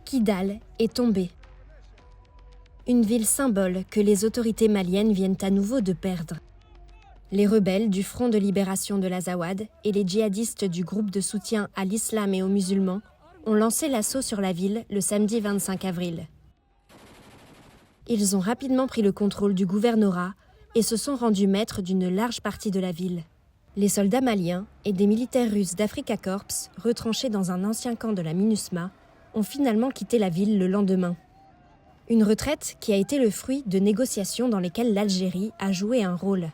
Kidal est tombée. Une ville symbole que les autorités maliennes viennent à nouveau de perdre. Les rebelles du Front de libération de l'Azawad et les djihadistes du groupe de soutien à l'islam et aux musulmans ont lancé l'assaut sur la ville le samedi 25 avril. Ils ont rapidement pris le contrôle du gouvernorat et se sont rendus maîtres d'une large partie de la ville. Les soldats maliens et des militaires russes d'Africa Corps, retranchés dans un ancien camp de la MINUSMA, ont finalement quitté la ville le lendemain. Une retraite qui a été le fruit de négociations dans lesquelles l'Algérie a joué un rôle.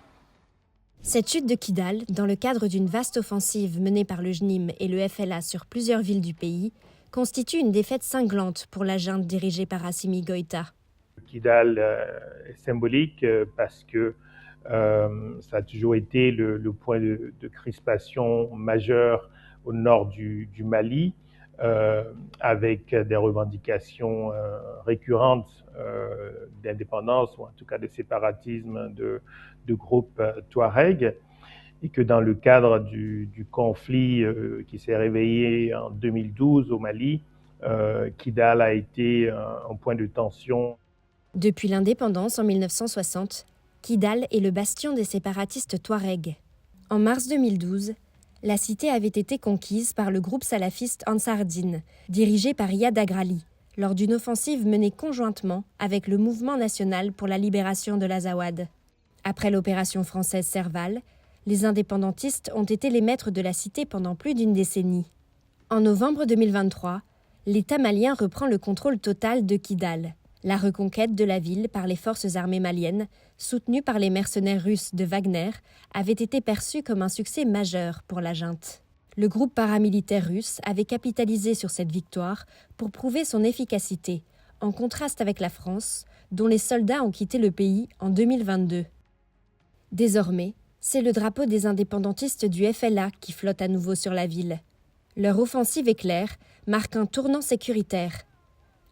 Cette chute de Kidal, dans le cadre d'une vaste offensive menée par le JNIM et le FLA sur plusieurs villes du pays, constitue une défaite cinglante pour la junte dirigée par Assimi Goïta. Kidal est symbolique parce que ça a toujours été le point de crispation majeur au nord du Mali, avec des revendications récurrentes d'indépendance, ou en tout cas de séparatisme de groupes Touareg, et que dans le cadre du conflit qui s'est réveillé en 2012 au Mali, Kidal a été un point de tension. Depuis l'indépendance en 1960, Kidal est le bastion des séparatistes Touaregs. En mars 2012, la cité avait été conquise par le groupe salafiste Ansar Dine, dirigé par Iyad Agrali, lors d'une offensive menée conjointement avec le Mouvement national pour la libération de l'Azawad. Après l'opération française Serval, les indépendantistes ont été les maîtres de la cité pendant plus d'une décennie. En novembre 2023, l'État malien reprend le contrôle total de Kidal. La reconquête de la ville par les forces armées maliennes, soutenues par les mercenaires russes de Wagner, avait été perçue comme un succès majeur pour la junte. Le groupe paramilitaire russe avait capitalisé sur cette victoire pour prouver son efficacité, en contraste avec la France, dont les soldats ont quitté le pays en 2022. Désormais, c'est le drapeau des indépendantistes du FLA qui flotte à nouveau sur la ville. Leur offensive éclair marque un tournant sécuritaire.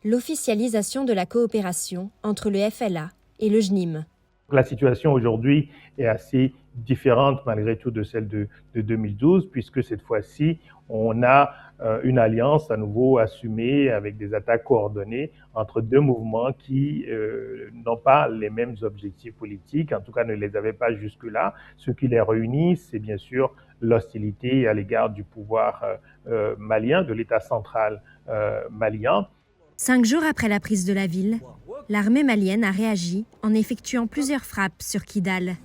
L'officialisation de la coopération entre le FLA et le JNIM. La situation aujourd'hui est assez différente malgré tout de celle de 2012, puisque cette fois-ci, on a une alliance à nouveau assumée avec des attaques coordonnées entre deux mouvements qui n'ont pas les mêmes objectifs politiques, en tout cas ne les avaient pas jusque-là. Ce qui les réunit, c'est bien sûr l'hostilité à l'égard du pouvoir malien, de l'État central malien. 5 jours après la prise de la ville, l'armée malienne a réagi en effectuant plusieurs frappes sur Kidal.